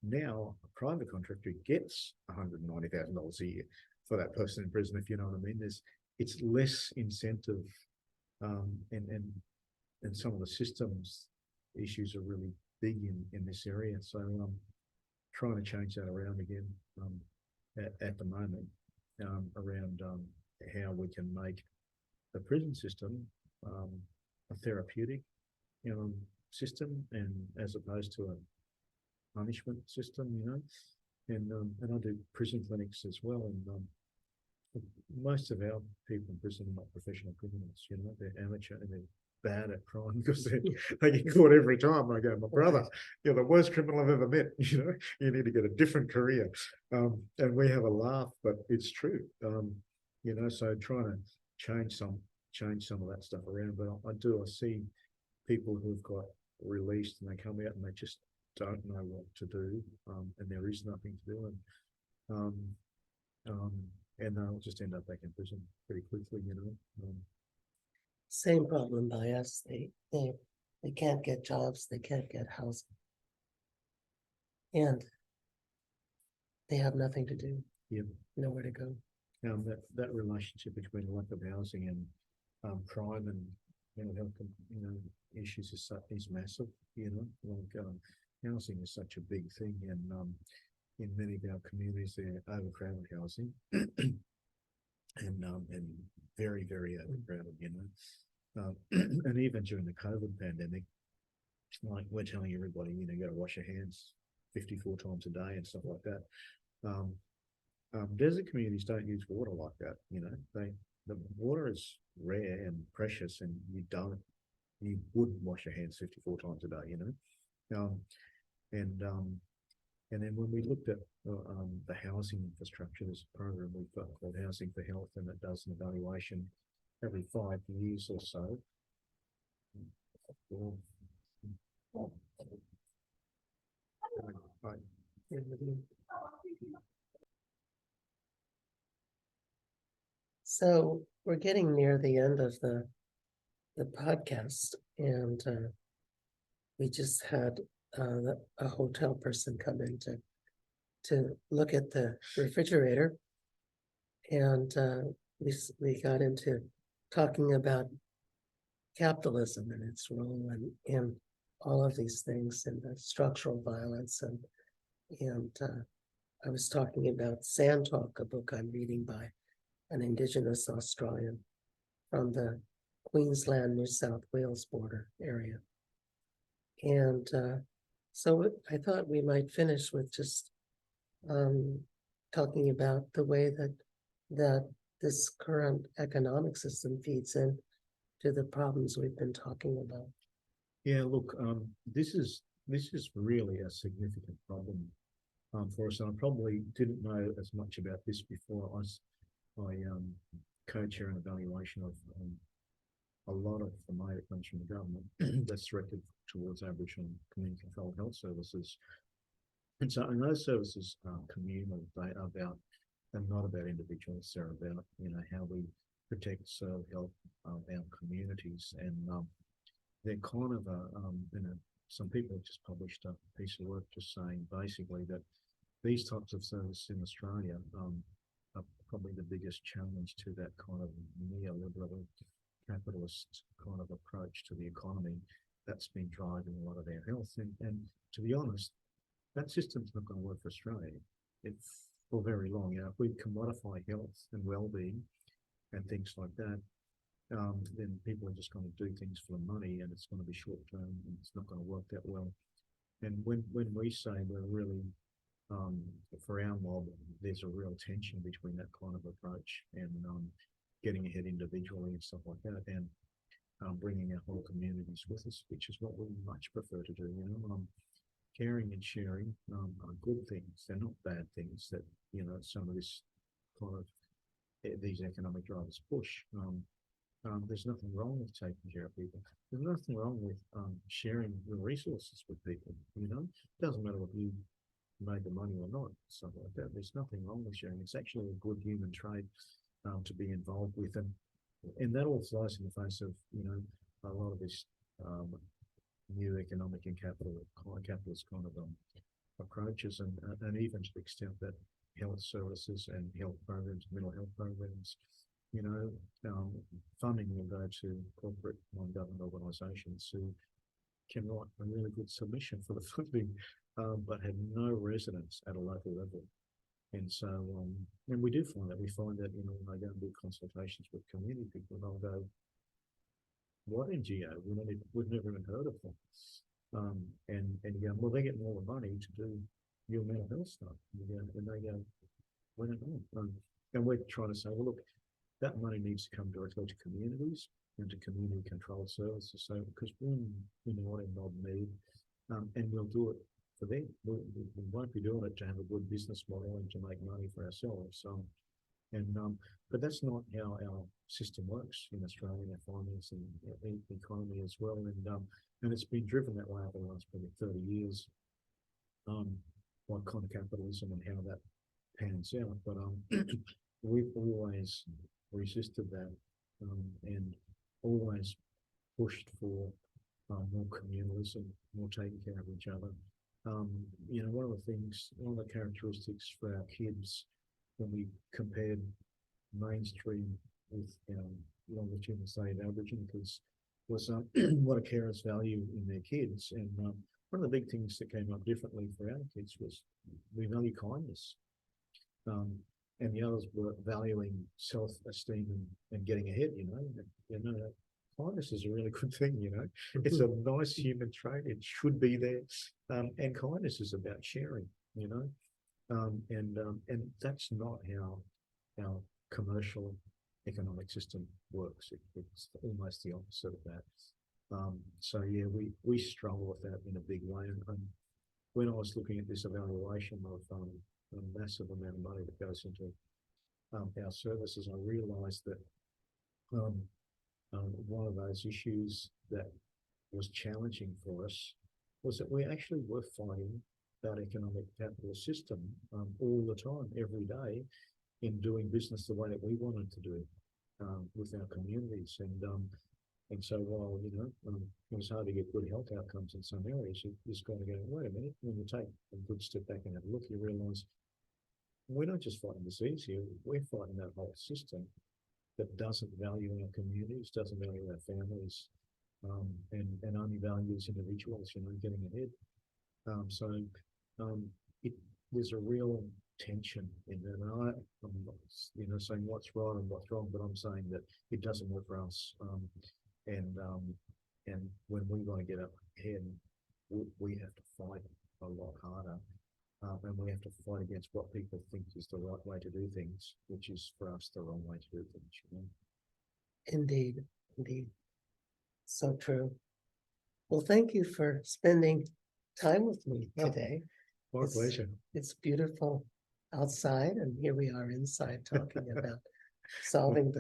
Now a private contractor gets $190,000 a year for that person in prison, if you know what I mean. It's less incentive, and some of the systems issues are really big in this area. So trying to change that around again at the moment, around how we can make the prison system a therapeutic, you know, system, and as opposed to a punishment system, and I do prison clinics as well, and most of our people in prison are not professional criminals, they're amateur and they're bad at crime because they get caught every time. I go, my brother, you're the worst criminal I've ever met. You need to get a different career. And we have a laugh, but it's true. So trying to change some of that stuff around. But I see people who've got released and they come out and they just don't know what to do, and there is nothing to do, and they'll just end up back in prison pretty quickly.
Same problem by us. They can't get jobs, they can't get housing. And they have nothing to do.
Yep.
Nowhere to go.
That relationship between lack of housing and crime and mental health, issues is massive. Housing is such a big thing, and in many of our communities, they're overcrowded housing, and very, very overcrowded. And even during the COVID pandemic, like we're telling everybody, you got to wash your hands 54 times a day and stuff like that. Desert communities don't use water like that. The water is rare and precious, and you wouldn't wash your hands 54 times a day. And then when we looked at the housing infrastructure, there's a program we've got called Housing for Health, and it does an evaluation every 5 years or so.
So we're getting near the end of the podcast, and we just had a hotel person come in to look at the refrigerator, and we got into talking about capitalism and its role in all of these things, and the structural violence, and I was talking about Sand Talk, a book I'm reading by an Indigenous Australian from the Queensland, New South Wales border area. And so I thought we might finish with just talking about the way that this current economic system feeds in to the problems we've been talking about.
Yeah, look, this is really a significant problem for us. And I probably didn't know as much about this before. I co-chair an evaluation of a lot of the money that comes from the government that's directed towards Aboriginal community controlled health services. And those services are communal. They're not about individuals. They're about, how we protect, serve, help our communities. And they're kind of some people have just published a piece of work just saying basically that these types of services in Australia are probably the biggest challenge to that kind of neoliberal capitalist kind of approach to the economy that's been driving a lot of our health. And to be honest, that system's not going to work for Australia. It's for very long. If we commodify health and well-being and things like that, then people are just going to do things for the money, and it's going to be short-term, and it's not going to work that well. And when we say we're really, for our mob, there's a real tension between that kind of approach and getting ahead individually and stuff like that, and bringing our whole communities with us, which is what we much prefer to do. Caring and sharing are good things. They're not bad things that, some of this kind of, these economic drivers push. There's nothing wrong with taking care of people. There's nothing wrong with sharing the resources with people. It doesn't matter if you made the money or not, stuff like that. There's nothing wrong with sharing. It's actually a good human trait to be involved with, and that all flies in the face of a lot of this new economic and capitalist kind of approaches, and even to the extent that health services and health programs, mental health programs, funding will go to corporate non-government organisations who can write a really good submission for the funding, but have no resonance at a local level. And so, and we do find that. We find that, when I go and do consultations with community people, they'll go, what NGO? We've never even heard of them. And you go, well, they get more money to do your mental health stuff. And they go, why don't they? And we're trying to say, well, look, that money needs to come directly to communities and to community controlled services. So, because we're in not need, and we'll do it for them. We won't be doing it to have a good business model and to make money for ourselves. But that's not how our system works in Australia, our finance and economy as well. And it's been driven that way over the last probably 30 years, by kind of capitalism and how that pans out. But we've always resisted that, and always pushed for more communalism, more taking care of each other. One of the characteristics for our kids when we compared mainstream with Lowitja and say Aboriginal kids was what a carers value in their kids. And one of the big things that came up differently for our kids was we value kindness. And the others were valuing self-esteem and getting ahead, kindness is a really good thing, It's a nice human trait. It should be there. And kindness is about sharing, and that's not how our commercial economic system works. It's almost the opposite of that. So yeah, we struggle with that in a big way. And when I was looking at this evaluation of a massive amount of money that goes into our services, I realised that one of those issues that was challenging for us was that we actually were fighting that economic capitalist system all the time, every day, in doing business the way that we wanted to do with our communities. And so while, it was hard to get good health outcomes in some areas, you just got to go, wait a minute, when you take a good step back and have a look, you realise we're not just fighting disease here, we're fighting that whole system that doesn't value our communities, doesn't value our families, and only values individuals, getting ahead. There's a real tension in that. And I'm not, saying what's right and what's wrong, but I'm saying that it doesn't work for us. And when we want to get up ahead, we have to fight a lot harder. And we have to fight against what people think is the right way to do things, which is for us the wrong way to do things.
Indeed, indeed. So true. Well, thank you for spending time with me today.
My pleasure.
It's beautiful outside, and here we are inside talking about solving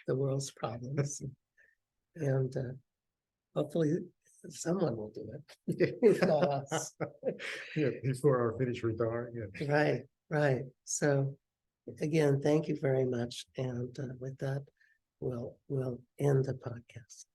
the world's problems. And hopefully someone will do it, if not us.
Yeah, before I finish retiring. Yeah.
Right. So again, thank you very much. And with that, we'll end the podcast.